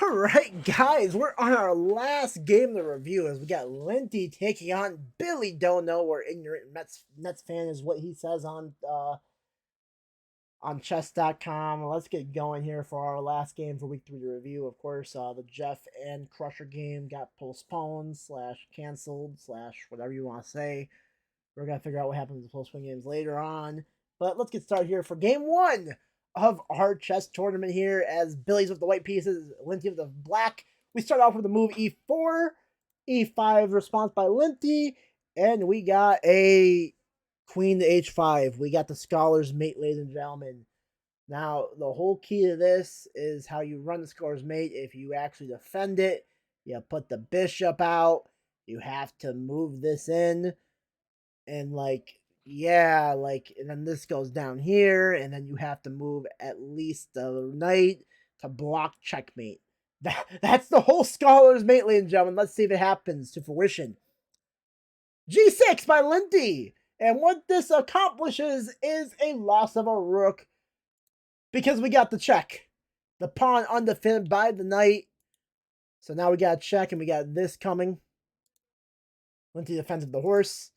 Alright, guys, we're on our last game to review as we got Linty taking on Billy Dono, or ignorant Nets fan is what he says on chess.com. Let's get going here for our last game for week 3 to review. Of course, the Jeff and Crusher game got postponed slash canceled slash whatever you want to say. We're going to figure out what happens with the postponed games later on. But let's get started here for game 1 of our chess tournament here, as Billy's with the white pieces, Linty with the black. We start off with the move e4, e5 response by Linty, and we got a queen to h5. We got the scholar's mate, ladies and gentlemen. Now, the whole key to this is how you run the scholar's mate. If you actually defend it, you put the bishop out. You have to move this in, and and then this goes down here, and then you have to move at least the knight to block checkmate. That's the whole scholar's mate, ladies and gentlemen. Let's see if it happens to fruition. G6 by Linty. And what this accomplishes is a loss of a rook, because we got the check. The pawn undefended by the knight. So now we got a check, and we got this coming. Linty defends with the horse.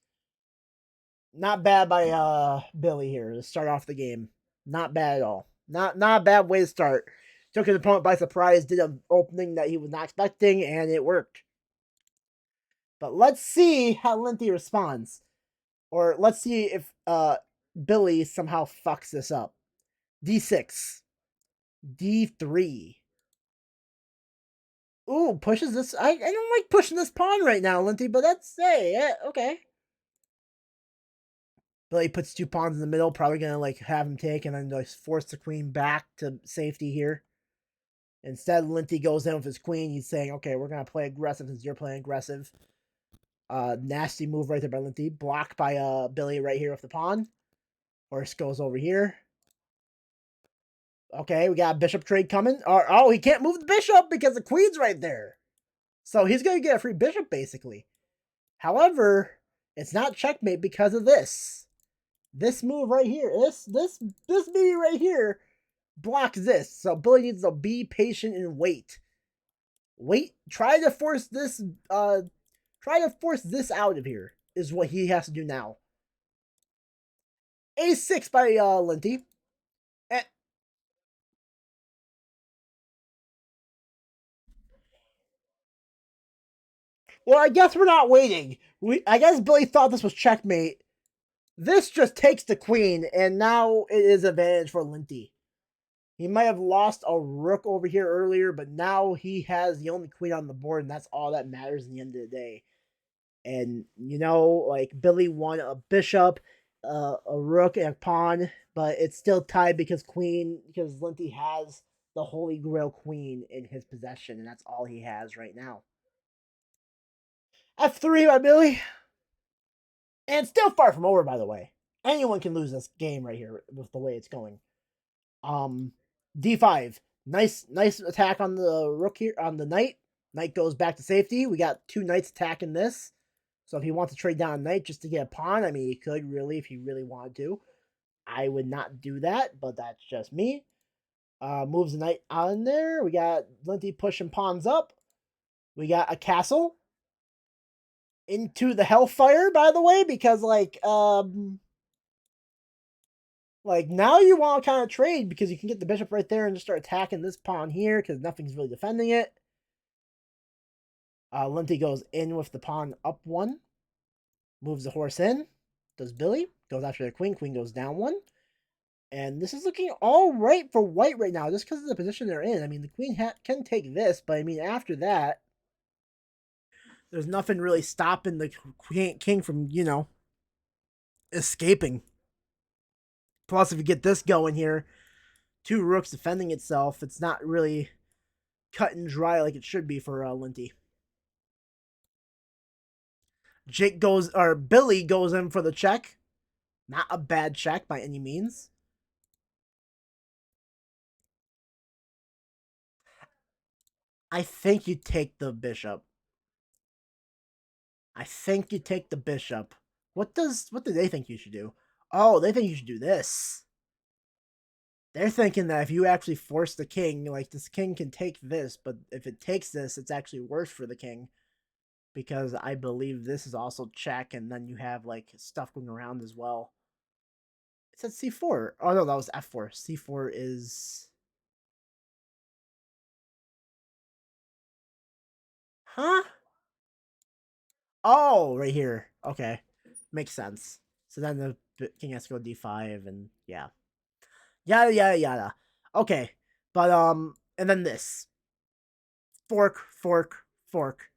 Not bad by Billy here to start off the game. Not bad at all. Not a bad way to start. Took his opponent by surprise, did an opening that he was not expecting, and it worked. But let's see how Linty responds. Or let's see if Billy somehow fucks this up. D6. D3. Ooh, pushes this. I don't like pushing this pawn right now, Linty, but that's, hey, yeah, okay. Billy puts 2 pawns in the middle, probably gonna have him take and then force the queen back to safety here. Instead, Linty goes in with his queen. He's saying, okay, we're gonna play aggressive since you're playing aggressive. Nasty move right there by Linty. Blocked by Billy right here with the pawn. Horse goes over here. Okay, we got a bishop trade coming. Oh, he can't move the bishop because the queen's right there. So he's gonna get a free bishop basically. However, it's not checkmate because of this. This move right here, this baby right here blocks this. So Billy needs to be patient and wait. Try to force this out of here is what he has to do now. A6 by Linty. Well, I guess we're not waiting. I guess Billy thought this was checkmate. This just takes the queen, and now it is advantage for Linty. He might have lost a rook over here earlier, but now he has the only queen on the board, and that's all that matters in the end of the day. And, Billy won a bishop, a rook, and a pawn, but it's still tied because Linty has the Holy Grail queen in his possession, and that's all he has right now. F3 by Billy. And still far from over, by the way. Anyone can lose this game right here with the way it's going. D5. Nice attack on the rook here, on the knight. Knight goes back to safety. We got 2 knights attacking this. So if he wants to trade down a knight just to get a pawn, I mean, he could really, if he really wanted to. I would not do that, but that's just me. Moves the knight on there. We got Linty pushing pawns up. We got a castle into the hellfire, by the way, because now you want to kind of trade because you can get the bishop right there and just start attacking this pawn here because nothing's really defending it. Linty goes in with the pawn up 1. Moves the horse in. Does Billy. Goes after the queen. Queen goes down 1. And this is looking all right for white right now, just because of the position they're in. I mean, the queen can take this, but I mean, after that, there's nothing really stopping the king from, escaping. Plus, if you get this going here, 2 rooks defending itself, it's not really cut and dry like it should be for Linty. Billy goes in for the check. Not a bad check by any means. I think you take the bishop. What do they think you should do? Oh, they think you should do this. They're thinking that if you actually force the king, like this king can take this, but if it takes this, it's actually worse for the king. Because I believe this is also check, and then you have like stuff going around as well. It said C4. Oh no, that was F4. C4 is. Huh? Oh, right here. Okay. Makes sense. So then the king has to go D5 and yeah. Yada yada yada. Okay. But and then this. Fork, fork, fork.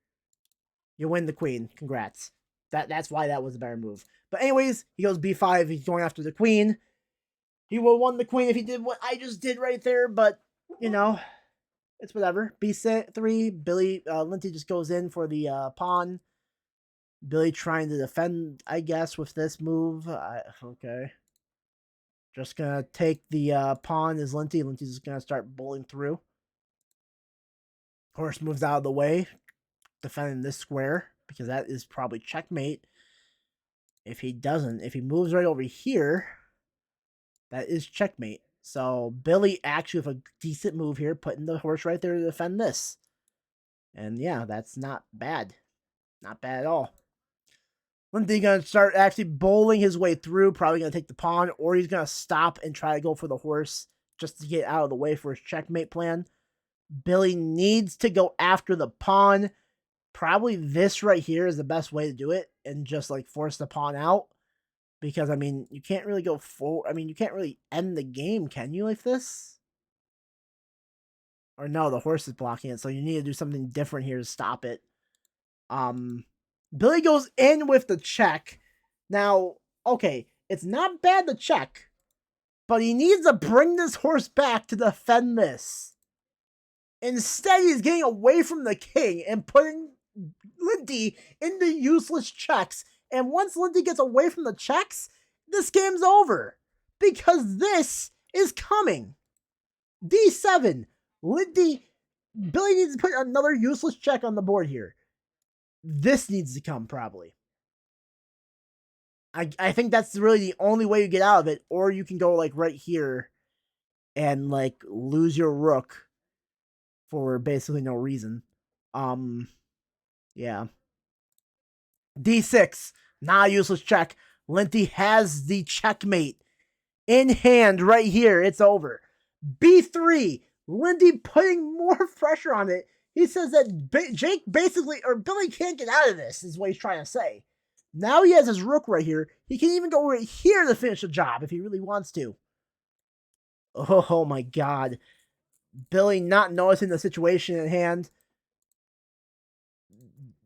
You win the queen. Congrats. That's why that was a better move. But anyways, he goes B5, he's going after the queen. He would have won the queen if he did what I just did right there, but you know, it's whatever. B3, Billy Linty just goes in for the pawn. Billy trying to defend, I guess, with this move. Okay. Just gonna take the pawn as Linty. Linty's just gonna start bowling through. Horse moves out of the way, defending this square, because that is probably checkmate. If he doesn't, if he moves right over here, that is checkmate. So Billy actually with a decent move here, putting the horse right there to defend this. And yeah, that's not bad. Not bad at all. Linty gonna start actually bowling his way through, probably gonna take the pawn, or he's gonna stop and try to go for the horse just to get out of the way for his checkmate plan. Billy needs to go after the pawn. Probably this right here is the best way to do it and just like force the pawn out. Because I mean, you can't really go full. I mean, you can't really end the game, can you, like this? Or no, the horse is blocking it, so you need to do something different here to stop it. Billy goes in with the check. Now, okay, it's not bad to check, but he needs to bring this horse back to defend this. Instead, he's getting away from the king and putting Linty into useless checks. And once Linty gets away from the checks, this game's over. Because this is coming. D7. Linty. Billy needs to put another useless check on the board here. This needs to come, probably. I think that's really the only way you get out of it. Or you can go, like, right here and, like, lose your rook for basically no reason. Yeah. D6. Not a useless check. Linty has the checkmate in hand right here. It's over. B3. Linty putting more pressure on it. He says that Jake basically, or Billy can't get out of this, is what he's trying to say. Now he has his rook right here. He can even go right here to finish the job if he really wants to. Oh my god. Billy not noticing the situation at hand.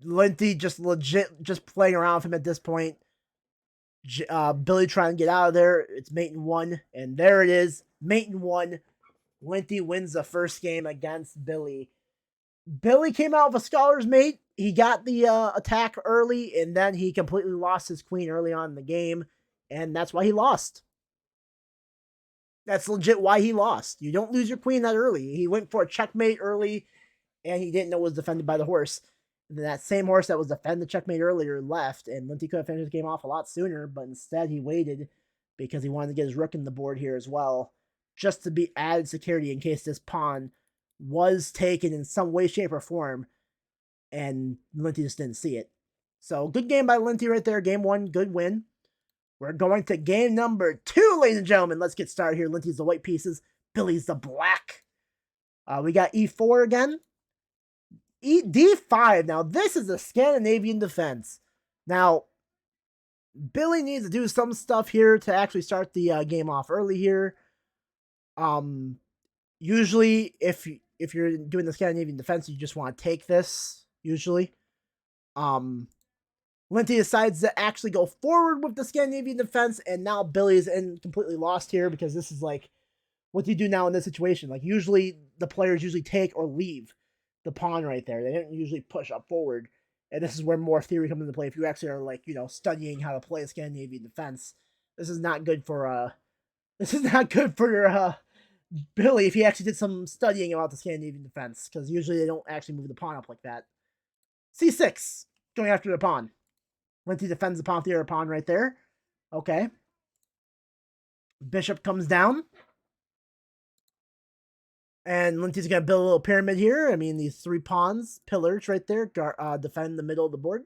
Linty just legit just playing around with him at this point. Billy trying to get out of there. It's mate in one, and there it is. Mate in one. Linty wins the first game against Billy. Billy came out with a scholar's mate. He got the attack early, and then he completely lost his queen early on in the game, and that's why he lost. That's legit why he lost. You don't lose your queen that early. He went for a checkmate early, and he didn't know it was defended by the horse. And then that same horse that was defending the checkmate earlier left, and Linty could have finished the game off a lot sooner, but instead he waited because he wanted to get his rook in the board here as well, just to be added security in case this pawn was taken in some way, shape, or form, and Linty just didn't see it. So good game by Linty right there. Game one, good win. We're going to game number 2, ladies and gentlemen. Let's get started here. Linty's the white pieces. Billy's the black. We got E4 again. D5. Now, this is a Scandinavian defense. Now, Billy needs to do some stuff here to actually start the game off early here. Usually, if you're doing the Scandinavian defense, you just want to take this, usually. Linty decides to actually go forward with the Scandinavian defense, and now Billy is completely lost here because this is like, what do you do now in this situation? Like, usually, the players usually take or leave the pawn right there. They didn't usually push up forward. And this is where more theory comes into play. If you actually are like, studying how to play a Scandinavian defense, this is not good for your Billy if he actually did some studying about the Scandinavian defense, because usually they don't actually move the pawn up like that. C6, going after the pawn. Linty defends the pawn with the other pawn right there. Okay. Bishop comes down. And Linty's going to build a little pyramid here. I mean, these 3 pawns, pillars right there, defend the middle of the board.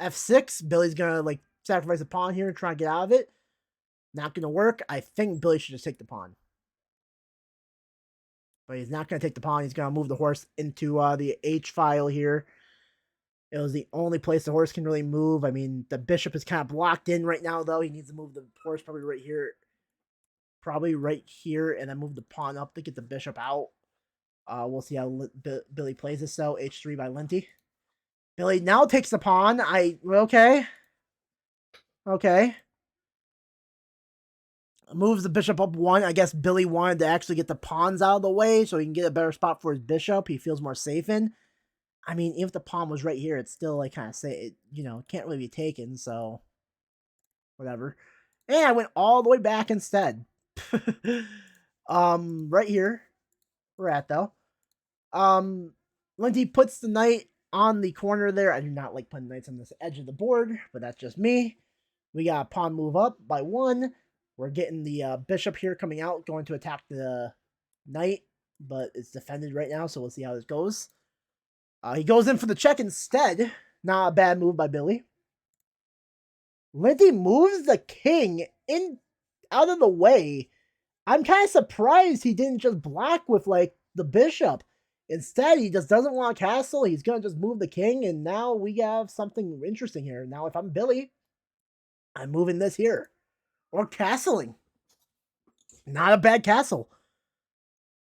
F6, Billy's going to, like, sacrifice a pawn here and try and get out of it. Not going to work. I think Billy should just take the pawn. But he's not going to take the pawn. He's going to move the horse into the H file here. It was the only place the horse can really move. I mean, the bishop is kind of blocked in right now, though. He needs to move the horse probably right here. Probably right here, and then move the pawn up to get the bishop out. We'll see how Billy plays this, though. H3 by Linty. Billy now takes the pawn. Okay. Okay. Moves the bishop up 1. I guess Billy wanted to actually get the pawns out of the way so he can get a better spot for his bishop. He feels more safe in. I mean, if the pawn was right here, it's still like kind of say it can't really be taken, so whatever. And I went all the way back instead. Right here we're at though. Linty puts the knight on the corner there. I do not like putting knights on this edge of the board, but that's just me. We got a pawn move up by 1. We're getting the bishop here coming out, going to attack the knight, but it's defended right now, so we'll see how this goes. He goes in for the check instead. Not a bad move by Billy. Linty moves the king out of the way. I'm kind of surprised he didn't just block with, like, the bishop. Instead, he just doesn't want a castle. He's going to just move the king, and now we have something interesting here. Now, if I'm Billy, I'm moving this here. Or castling. Not a bad castle.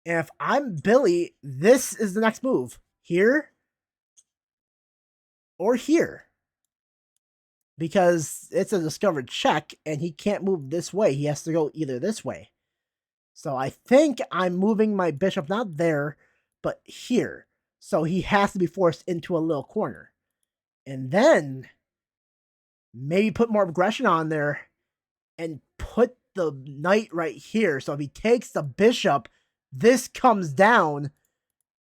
And if I'm Billy, this is the next move. Here. Or here. Because it's a discovered check, and he can't move this way. He has to go either this way. So I think I'm moving my bishop not there, but here. So he has to be forced into a little corner. And then maybe put more aggression on there and put the knight right here. So if he takes the bishop, this comes down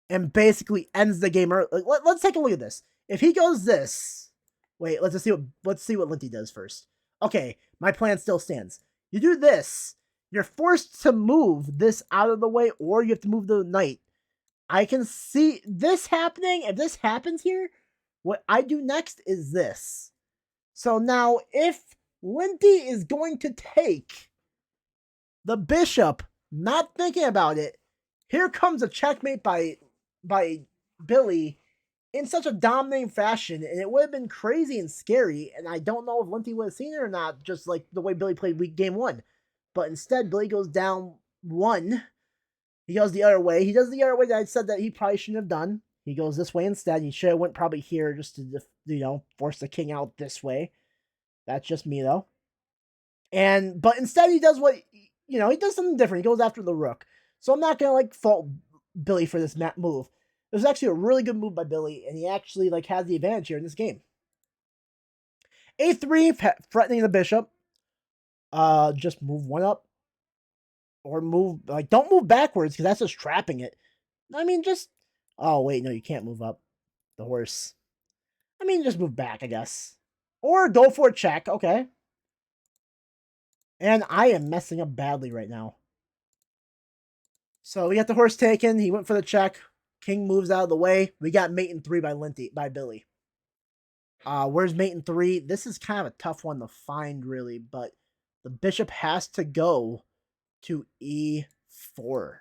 and basically ends the game. Let's take a look at this. If he goes this, wait, let's see what Linty does first. Okay, my plan still stands. You do this. You're forced to move this out of the way, or you have to move the knight. I can see this happening. If this happens here, what I do next is this. So now, if Linty is going to take the bishop, not thinking about it, here comes a checkmate by Billy in such a dominating fashion, and it would have been crazy and scary, and I don't know if Linty would have seen it or not, just like the way Billy played game 1. But instead, Billy goes down 1. He goes the other way. He does the other way that I said that he probably shouldn't have done. He goes this way instead. He should have went probably here just to, force the king out this way. That's just me, though. But instead, he does he does something different. He goes after the rook. So I'm not going to, fault Billy for this move. It was actually a really good move by Billy, and he actually, has the advantage here in this game. A3, threatening the bishop. Just move 1 up. Or move, don't move backwards, because that's just trapping it. I mean, oh, wait, no, you can't move up the horse. I mean, just move back, I guess. Or go for a check, okay. And I am messing up badly right now. So we got the horse taken. He went for the check. King moves out of the way. We got mate in 3 by Billy. Where's mate in 3? This is kind of a tough one to find, really, but the bishop has to go to E4.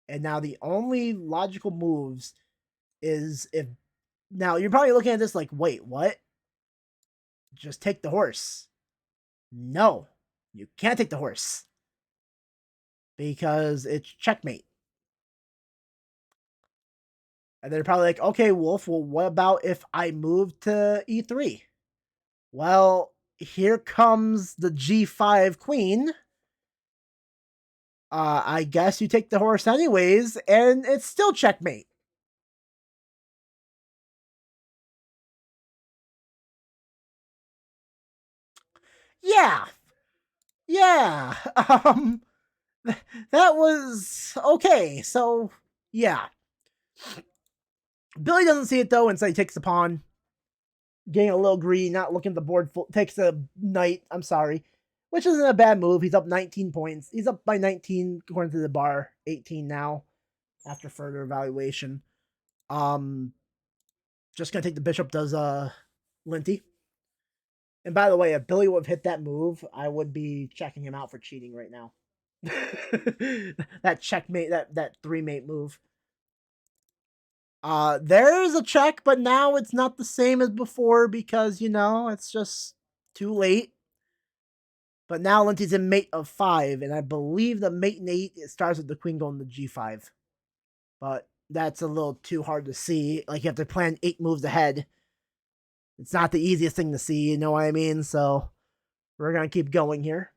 And now the only logical moves is if... Now, you're probably looking at this like, wait, what? Just take the horse. No, you can't take the horse. Because it's checkmate. And they're probably like, okay, Wolf, well, what about if I move to E3? Well, here comes the G5 queen. I guess you take the horse anyways, and it's still checkmate. Yeah. Yeah. That was okay. So, yeah. Billy doesn't see it, though, and so he takes the pawn. Getting a little greedy, not looking at the board, takes the knight. I'm sorry. which isn't a bad move. He's up 19 points. He's up by 19 according to the bar, 18 now after further evaluation. Just gonna take the bishop, does Linty. And by the way, if Billy would have hit that move, I would be checking him out for cheating right now. That checkmate, that three mate move. There's a check, but now it's not the same as before because, you know, it's just too late. But now Linty's in mate of 5, and I believe the mate in 8, it starts with the queen going to g5. But that's a little too hard to see. Like, you have to plan 8 moves ahead. It's not the easiest thing to see, you know what I mean? So, we're going to keep going here.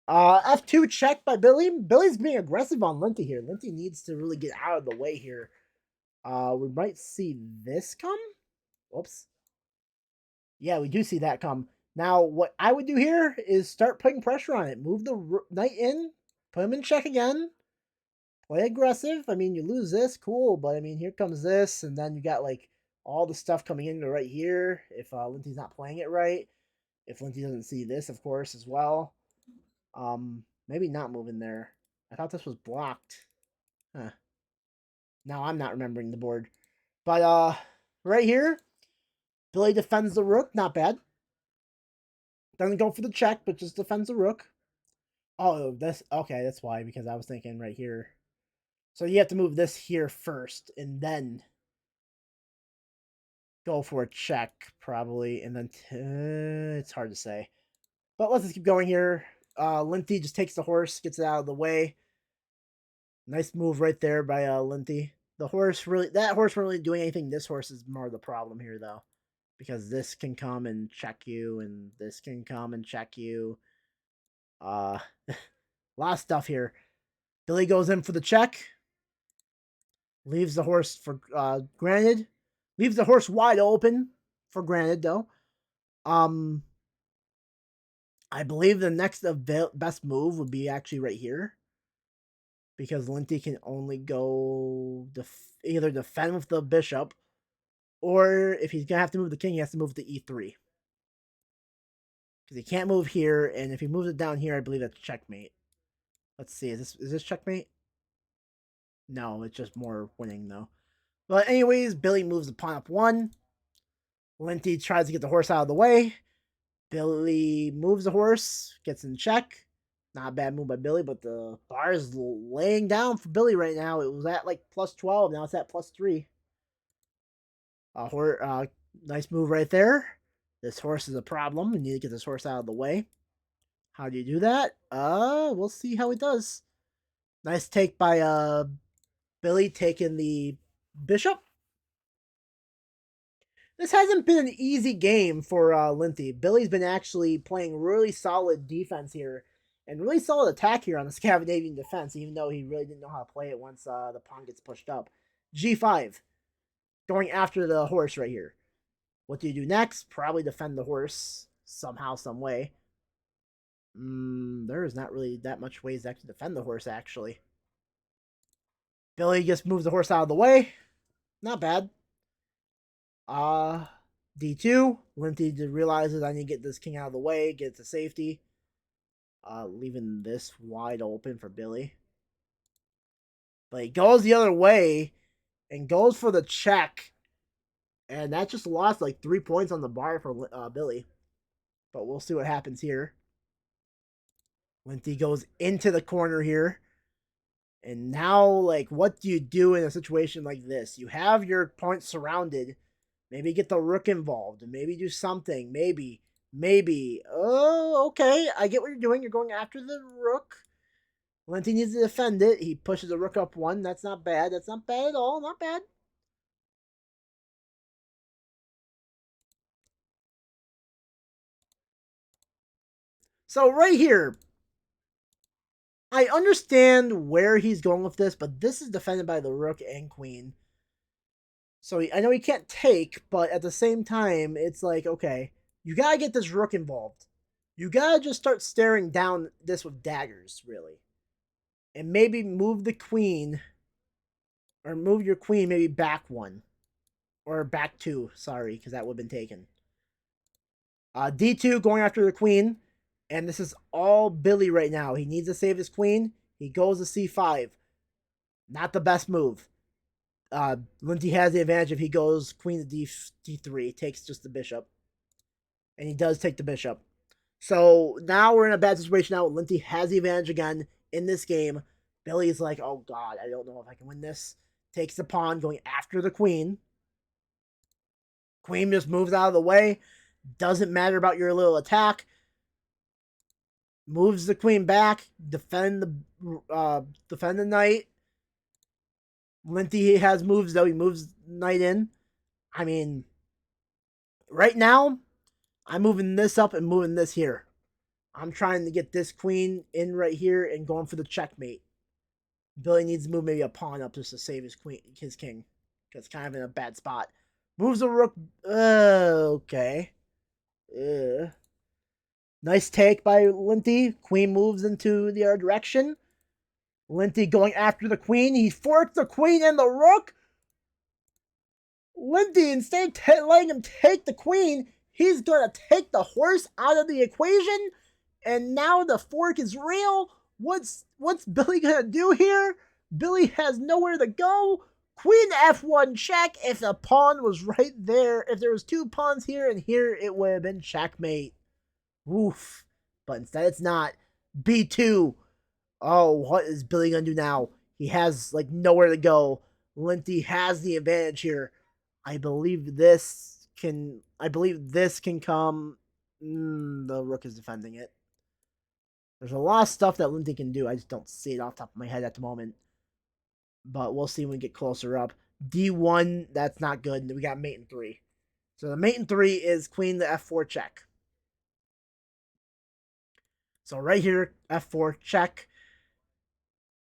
F2 check by Billy. Billy's being aggressive on Linty here. Linty needs to really get out of the way here. We might see this come. Whoops. Yeah, we do see that come. Now, what I would do here is start putting pressure on it. Move the knight in, put him in check again, play aggressive. I mean, you lose this, cool, but I mean, here comes this, and then you got like all the stuff coming in right here. If Linty's not playing it right, if Linty doesn't see this, of course, as well. Maybe not moving there. I thought this was blocked. Huh. Now I'm not remembering the board, but right here, Billy defends the rook. Not bad. Doesn't go for the check, but just defends the rook. Oh, this okay. That's why, because I was thinking right here. So you have to move this here first, and then go for a check, probably, and then it's hard to say. But let's just keep going here. Linty just takes the horse, gets it out of the way. Nice move right there by Linty. That horse wasn't really doing anything. This horse is more the problem here, though, because this can come and check you, and this can come and check you. A lot of stuff here. Billy goes in for the check. Leaves the horse for granted. Leaves the horse wide open for granted, though. I believe the next best move would be actually right here, because Linty can only go either defend with the bishop, or if he's gonna have to move the king, he has to move to e3. Because he can't move here, and if he moves it down here, I believe that's checkmate. Let's see, is this checkmate? No, it's just more winning though. But anyways, Billy moves the pawn up 1. Linty tries to get the horse out of the way. Billy moves the horse, gets in check. Not a bad move by Billy, but the bar is laying down for Billy right now. It was at like plus 12, now it's at plus 3. Nice move right there. This horse is a problem. We need to get this horse out of the way. How do you do that? We'll see how he does. Nice take by Billy taking the bishop. This hasn't been an easy game for Linty. Billy's been actually playing really solid defense here and really solid attack here on the Scandinavian Defense, even though he really didn't know how to play it once the pawn gets pushed up. G5. Going after the horse right here. What do you do next? Probably defend the horse somehow, some way. There is not really that much ways to actually defend the horse, actually. Billy just moves the horse out of the way. Not bad. D2. Linty realizes I need to get this king out of the way, get it to safety. Leaving this wide open for Billy. But he goes the other way and goes for the check. And that just lost like 3 points on the bar for Billy. But we'll see what happens here. Linty goes into the corner here. And now, like, what do you do in a situation like this? You have your points surrounded. Maybe get the rook involved. Maybe do something. Maybe. Oh, okay. I get what you're doing. You're going after the rook. Linty needs to defend it. He pushes the rook up 1. That's not bad. That's not bad at all. Not bad. So right here, I understand where he's going with this, but this is defended by the rook and queen. So I know he can't take, but at the same time, it's like, okay, you gotta get this rook involved. You gotta just start staring down this with daggers, really. And maybe move the queen, or move your queen maybe back 1. Or back 2, sorry, because that would have been taken. D2 going after the queen. And this is all Billy right now. He needs to save his queen. He goes to c5. Not the best move. Linty has the advantage if he goes queen to d3. Takes just the bishop. And he does take the bishop. So now we're in a bad situation now. Linty has the advantage again in this game. Billy's like, oh god, I don't know if I can win this. Takes the pawn, going after the queen. Queen just moves out of the way. Doesn't matter about your little attack. Moves the queen back. Defend the knight. Linty has moves though. He moves knight in. I mean, right now, I'm moving this up and moving this here. I'm trying to get this queen in right here and going for the checkmate. Billy needs to move maybe a pawn up just to save his king. Because it's kind of in a bad spot. Moves the rook. Okay. Nice take by Linty. Queen moves into the other direction. Linty going after the queen. He forks the queen and the rook. Linty, instead of letting him take the queen, he's going to take the horse out of the equation. And now the fork is real. What's Billy going to do here? Billy has nowhere to go. Queen f1 check. If the pawn was right there, if there was two pawns here and here, it would have been checkmate. Oof. But instead it's not. b2. Oh, what is Billy going to do now? He has like nowhere to go. Linty has the advantage here. I believe this can come. The rook is defending it. There's a lot of stuff that Linty can do. I just don't see it off the top of my head at the moment. But we'll see when we get closer up. d1, that's not good. We got mate in 3. So the mate in 3 is queen to f4 check. So right here, f4 check.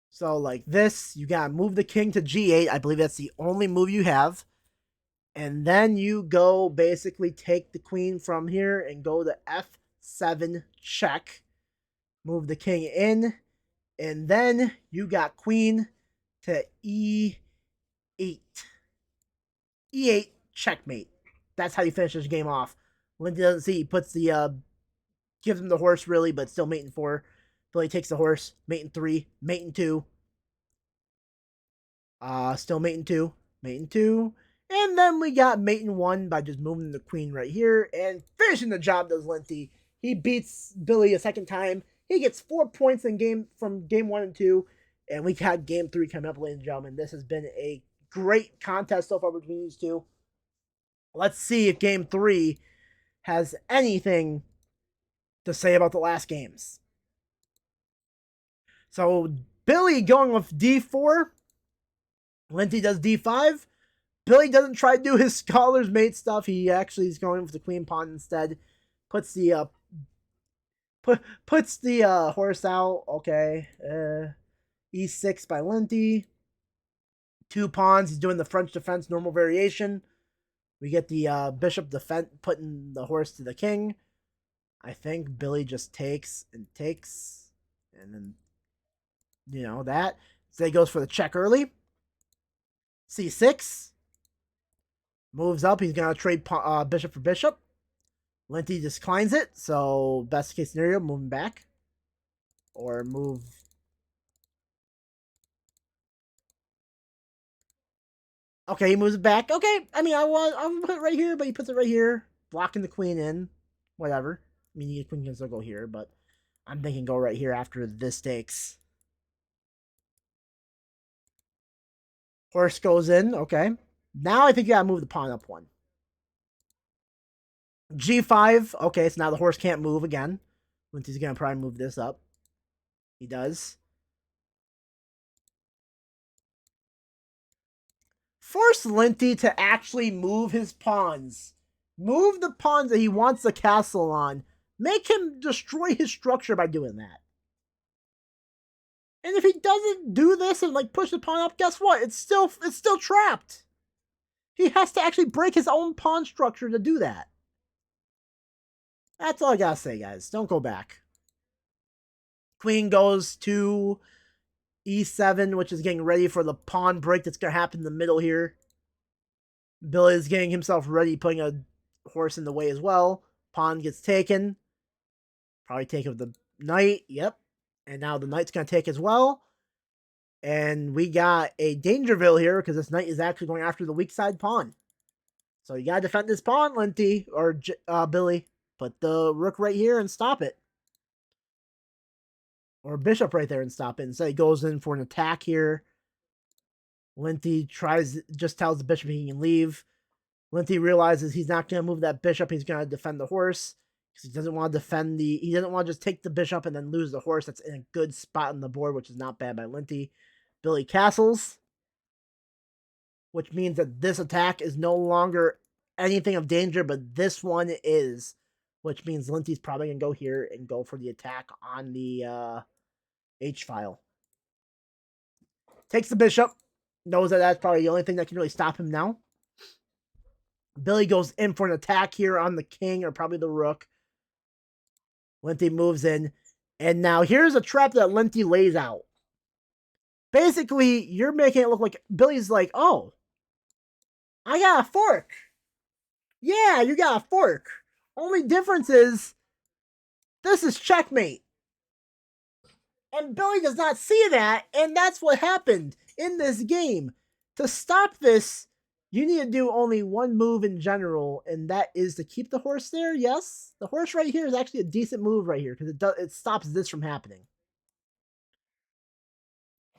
So like this, you gotta move the king to g8. I believe that's the only move you have. And then you go basically take the queen from here and go to f7 check. Move the king in. And then you got queen to e8. e8 checkmate. That's how you finish this game off. Linty doesn't see. He puts the gives him the horse really, but still mate in 4. Billy takes the horse. Mate in 3. Mate in 2. Still mate in 2. Mate in 2. And then we got mate in 1 by just moving the queen right here and finishing the job. Does Linty. He beats Billy a second time. He gets 4 points from game 1 and 2. And we got game 3 coming up, ladies and gentlemen. This has been a great contest so far between these two. Let's see if game 3 has anything to say about the last games. So Billy going with d4. Linty does d5. Billy doesn't try to do his scholar's mate stuff. He actually is going with the queen pawn instead. Puts the horse out. Okay. e6 by Linty. 2 pawns. He's doing the French defense normal variation. We get the bishop defense, putting the horse to the king. I think Billy just takes. And then, that. So he goes for the check early. c6. Moves up. He's going to trade bishop for bishop. Linty declines it. So best case scenario, moving back. Or move. Okay, he moves it back. Okay, I mean, I'll put it right here, but he puts it right here. Blocking the queen in. Whatever. I mean, the queen can still go here, but I'm thinking go right here after this takes. Horse goes in. Okay. Now I think you gotta move the pawn up 1. g5. Okay, so now the horse can't move again. Linty's gonna probably move this up. He does. Force Linty to actually move his pawns. Move the pawns that he wants the castle on. Make him destroy his structure by doing that. And if he doesn't do this and like push the pawn up, guess what? It's still trapped. He has to actually break his own pawn structure to do that. That's all I gotta say, guys. Don't go back. Queen goes to e7, which is getting ready for the pawn break that's gonna happen in the middle here. Billy is getting himself ready, putting a horse in the way as well. Pawn gets taken. Probably take with the knight. Yep. And now the knight's going to take as well. And we got a Dangerville here because this knight is actually going after the weak side pawn. So you got to defend this pawn, Linty, or Billy. Put the rook right here and stop it. Or bishop right there and stop it. Instead, he goes in for an attack here. Linty just tells the bishop he can leave. Linty realizes he's not going to move that bishop. He's going to defend the horse. Because he doesn't want to he doesn't want to just take the bishop and then lose the horse. That's in a good spot on the board, which is not bad by Linty. Billy castles, which means that this attack is no longer anything of danger, but this one is, which means Linty's probably going to go here and go for the attack on the H-file. Takes the bishop, knows that that's probably the only thing that can really stop him now. Billy goes in for an attack here on the king or probably the rook. Linty moves in, and now here's a trap that Linty lays out. Basically, you're making it look like Billy's like, oh, I got a fork. Yeah, you got a fork. Only difference is this is checkmate. And Billy does not see that, and that's what happened in this game. To stop this, you need to do only one move in general, and that is to keep the horse there. Yes, the horse right here is actually a decent move right here because it stops this from happening.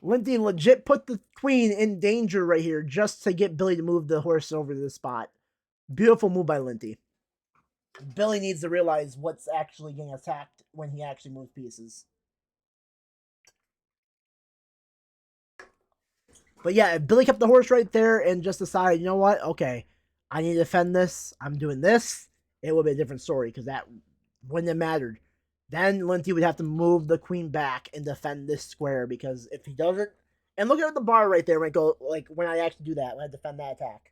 Linty legit put the queen in danger right here just to get Billy to move the horse over to the spot. Beautiful move by Linty. Billy needs to realize what's actually getting attacked when he actually moves pieces. But yeah, if Billy kept the horse right there and just decided, you know what, okay, I need to defend this, I'm doing this, it would be a different story because that wouldn't have mattered. Then Linty would have to move the queen back and defend this square because if he doesn't, and look at the bar right there when I go, like when I actually do that, when I defend that attack.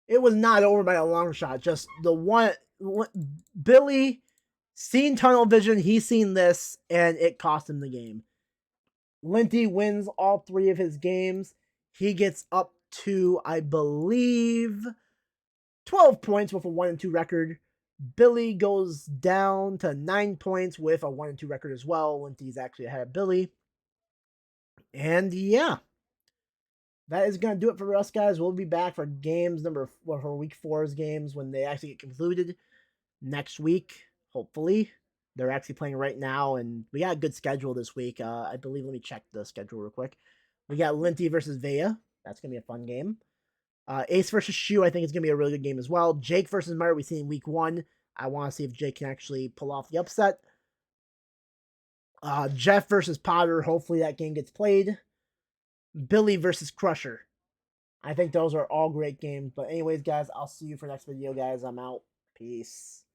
It was not over by a long shot. Just the one, Billy seen tunnel vision, he's seen this, and it cost him the game. Linty wins all 3 of his games. He gets up to, I believe, 12 points with a 1-2 record. Billy goes down to 9 points with a 1-2 record as well. Linty's actually ahead of Billy. And yeah, that is going to do it for us, guys. We'll be back for for week 4's games when they actually get concluded next week, hopefully. They're actually playing right now, and we got a good schedule this week. I believe, let me check the schedule real quick. We got Linty versus Vea. That's going to be a fun game. Ace versus Shu, I think is going to be a really good game as well. Jake versus Meyer, we've seen in week 1. I want to see if Jake can actually pull off the upset. Jeff versus Potter, hopefully that game gets played. Billy versus Crusher. I think those are all great games. But anyways, guys, I'll see you for next video, guys. I'm out. Peace.